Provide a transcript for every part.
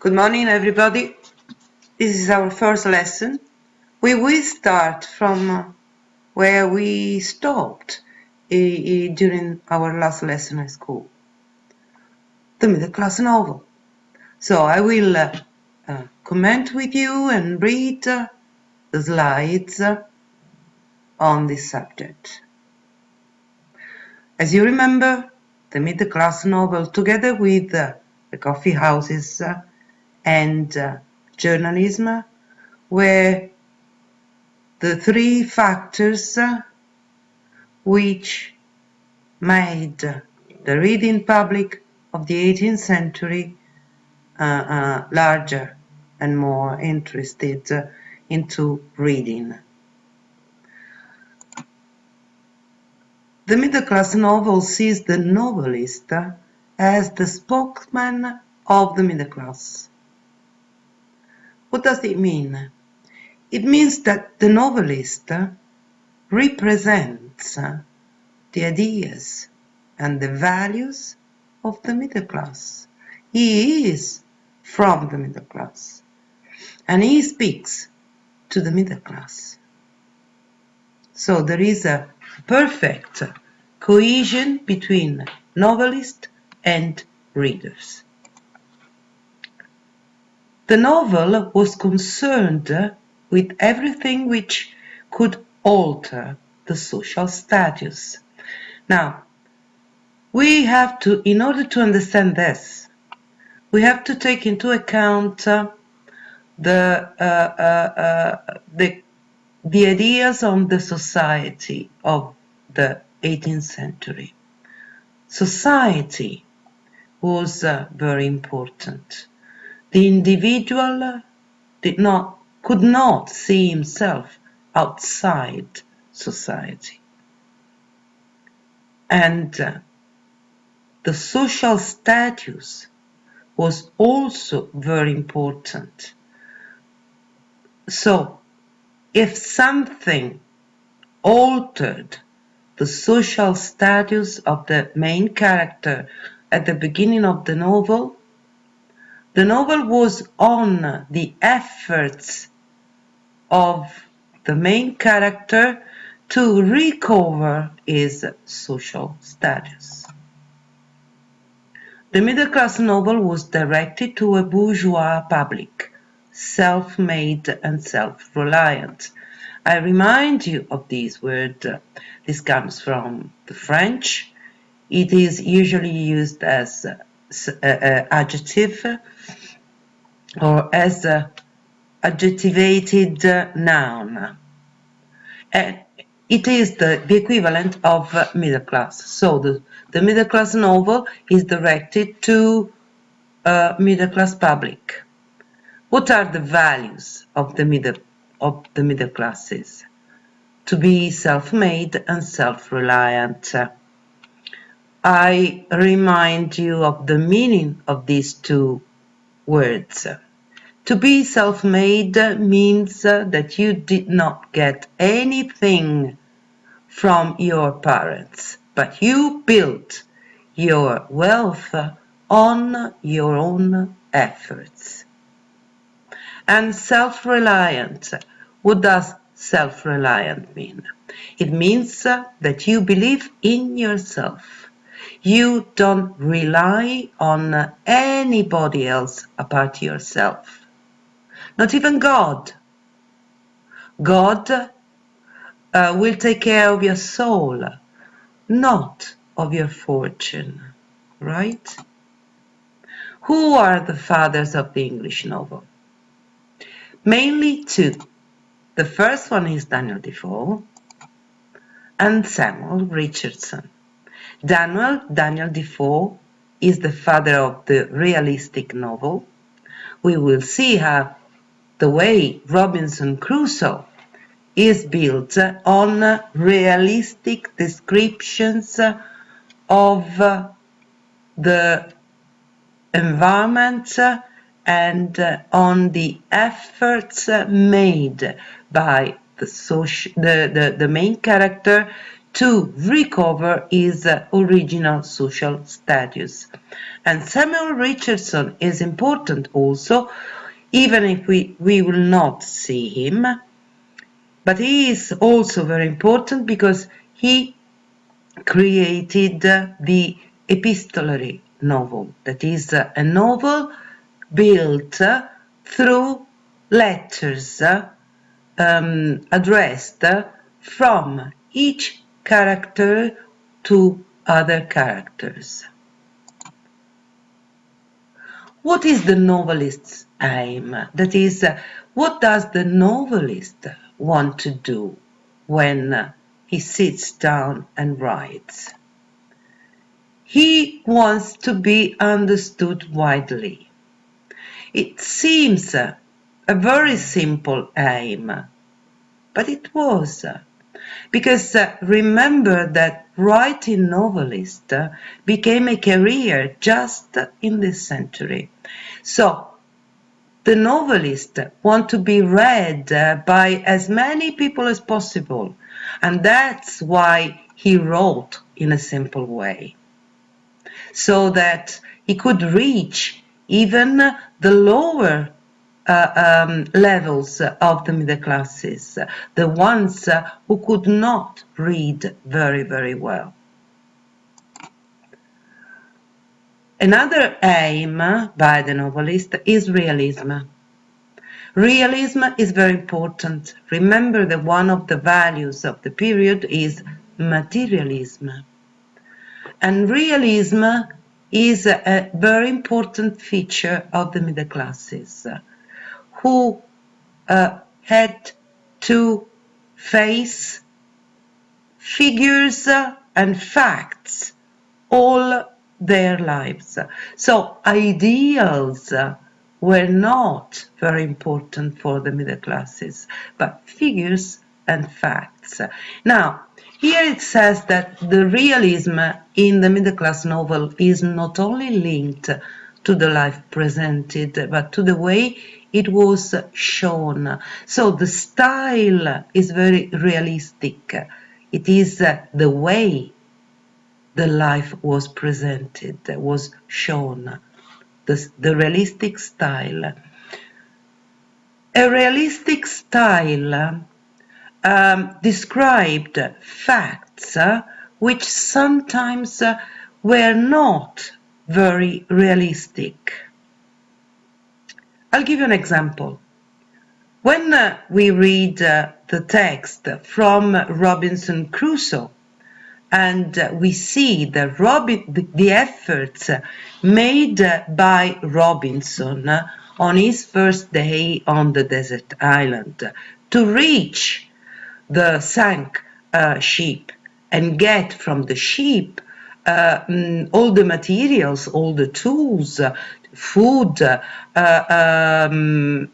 Good morning, everybody. This is our first lesson. We will start from where we stopped during our last lesson at school, the middle class novel. So I will comment with you and read the slides on this subject. As you remember, the middle class novel, together with the coffee houses and journalism, were the three factors which made the reading public of the 18th century larger and more interested into reading. The middle-class novel sees the novelist as the spokesman of the middle class. What does it mean? It means that the novelist represents the ideas and the values of the middle class. He is from the middle class, and he speaks to the middle class. So there is a perfect cohesion between novelist and readers. The novel was concerned with everything which could alter the social status. Now, we have to, in order to understand this, we have to take into account the ideas on the society of the 18th century. Society was very important. The individual could not see himself outside society. And the social status was also very important. So, if something altered the social status of the main character at the beginning of the novel was on the efforts of the main character to recover his social status. The middle-class novel was directed to a bourgeois public, self-made and self-reliant. I remind you of this word. This comes from the French. It is usually used as adjective or as adjectivated noun. And it is the equivalent of middle class. So the middle class novel is directed to middle class public. What are the values of the middle classes? To be self-made and self-reliant. I remind you of the meaning of these two words. To be self-made means that you did not get anything from your parents, but you built your wealth on your own efforts. And self-reliant, what does self-reliant mean? It means that you believe in yourself. You don't rely on anybody else apart yourself. Not even God. God will take care of your soul, not of your fortune, right? Who are the fathers of the English novel? Mainly two. The first one is Daniel Defoe and Samuel Richardson. Daniel Defoe is the father of the realistic novel. We will see how the way Robinson Crusoe is built on realistic descriptions of the environment and on the efforts made by the main character to recover his original social status. And Samuel Richardson is important also, even if we will not see him, but he is also very important because he created the epistolary novel, that is a novel built through letters addressed from each character to other characters. What is the novelist's aim? That is, what does the novelist want to do when he sits down and writes? He wants to be understood widely. It seems a very simple aim, but it was. Because remember that writing novelist became a career just in this century. So the novelist want to be read by as many people as possible, and that's why he wrote in a simple way, so that he could reach even the lower levels of the middle classes, the ones who could not read very, very well. Another aim by the novelist is realism. Realism is very important. Remember that one of the values of the period is materialism. And realism is a very important feature of the middle classes, who had to face figures and facts all their lives. So ideals were not very important for the middle classes, but figures and facts. Now, here it says that the realism in the middle class novel is not only linked to the life presented, but to the way it was shown. So the style is very realistic. It is the way the life was presented, was shown, the realistic style. A realistic style described facts which sometimes were not very realistic. I'll give you an example. When we read the text from Robinson Crusoe, and we see the efforts made by Robinson on his first day on the desert island to reach the sunk ship and get from the ship all the materials, all the tools, food, and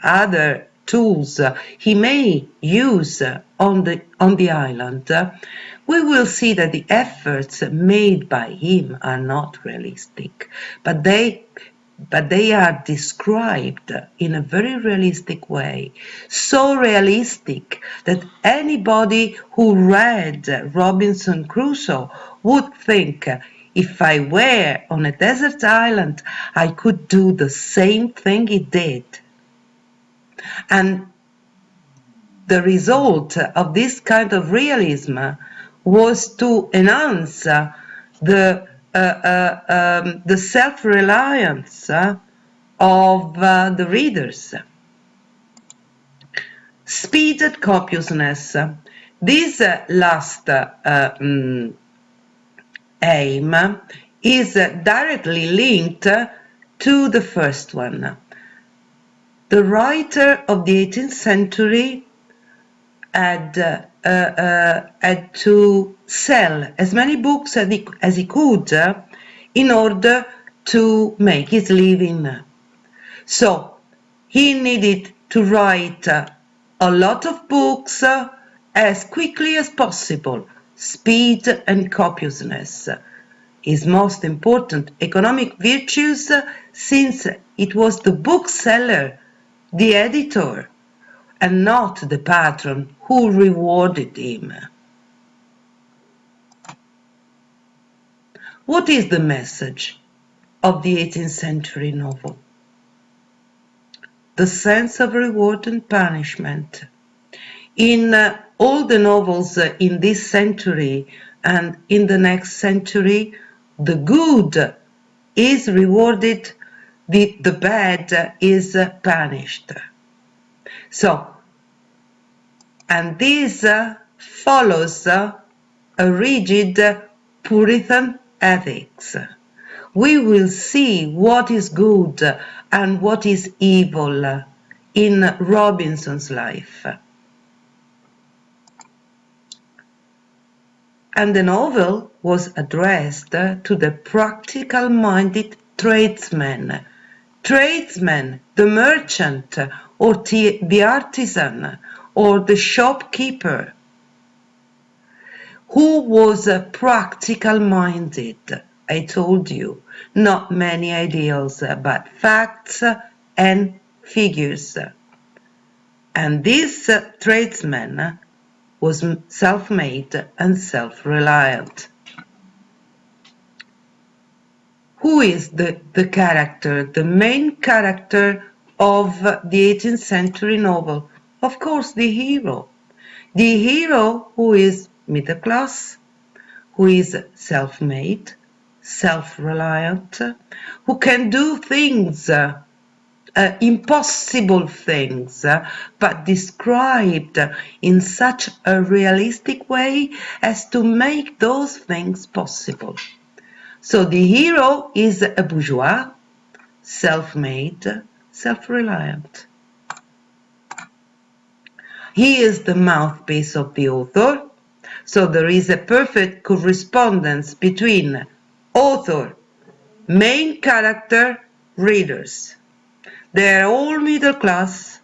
other tools he may use on the island, we will see that the efforts made by him are not realistic, but they are described in a very realistic way, so realistic that anybody who read Robinson Crusoe would think, if I were on a desert island, I could do the same thing he did. And the result of this kind of realism was to enhance the self-reliance of the readers. Speed and copiousness. This last aim is directly linked to the first one. The writer of the 18th century had to sell as many books as he could in order to make his living. So he needed to write a lot of books as quickly as possible. Speed and copiousness, his most important economic virtues, since it was the bookseller, the editor, and not the patron who rewarded him. What is the message of the 18th century novel? The sense of reward and punishment. In all the novels in this century and in the next century, the good is rewarded, the bad is punished. So, and this follows a rigid Puritan ethics. We will see what is good and what is evil in Robinson's life. And the novel was addressed to the practical-minded tradesman, the merchant, or the artisan, or the shopkeeper, who was practical-minded. I told you, not many ideals, but facts and figures. And this tradesman was self-made and self-reliant. Who is the character, the main character of the 18th century novel? Of course, the hero. The hero who is middle class, who is self-made, self-reliant, who can do things, impossible things, but described in such a realistic way as to make those things possible. So the hero is a bourgeois, self-made, self-reliant. He is the mouthpiece of the author, so there is a perfect correspondence between author, main character, readers. They are all middle class,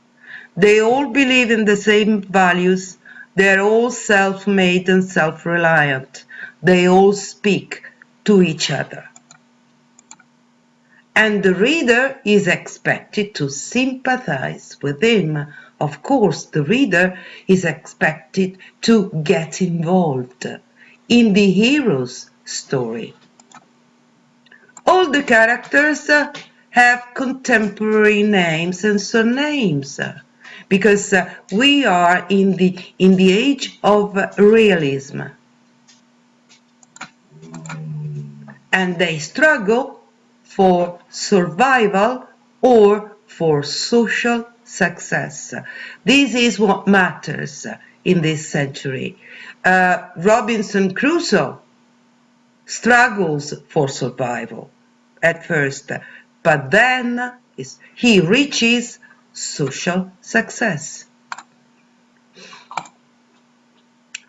they all believe in the same values, they are all self-made and self-reliant, they all speak to each other. And the reader is expected to sympathize with him. Of course, the reader is expected to get involved in the hero's story. All the characters have contemporary names and surnames because we are in the age of realism. And they struggle for survival or for social success. This is what matters in this century. Robinson Crusoe struggles for survival at first, but then he reaches social success.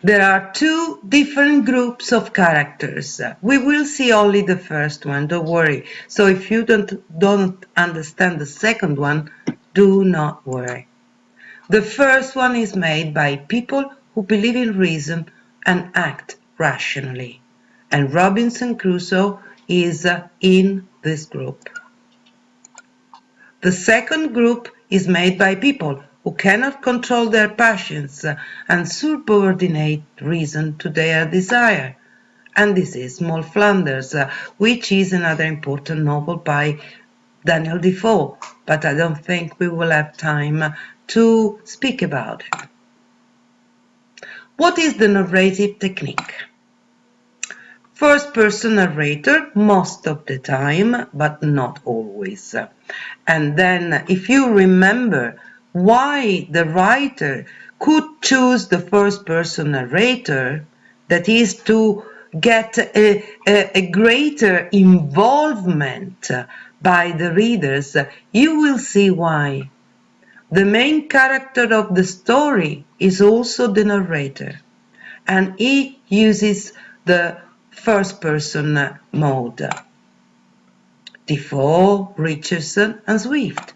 There are two different groups of characters. We will see only the first one, don't worry. So if you don't understand the second one, do not worry. The first one is made by people who believe in reason and act rationally. And Robinson Crusoe is in this group. The second group is made by people who cannot control their passions and subordinate reason to their desire. And this is Small Flanders, which is another important novel by Daniel Defoe, but I don't think we will have time to speak about it. What is the narrative technique? First-person narrator most of the time, but not always. And then if you remember why the writer could choose the first-person narrator, that is to get a greater involvement by the readers, you will see why. The main character of the story is also the narrator, and he uses the first-person mode. Defoe, Richardson, and Swift.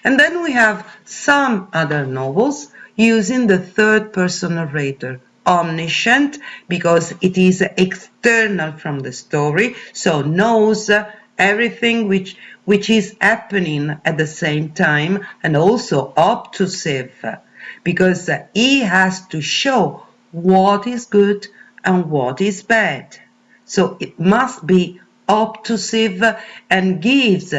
And then we have some other novels using the third-person narrator, omniscient because it is external from the story, so knows everything which is happening at the same time, and also obtrusive because he has to show what is good and what is bad. So it must be obtrusive and gives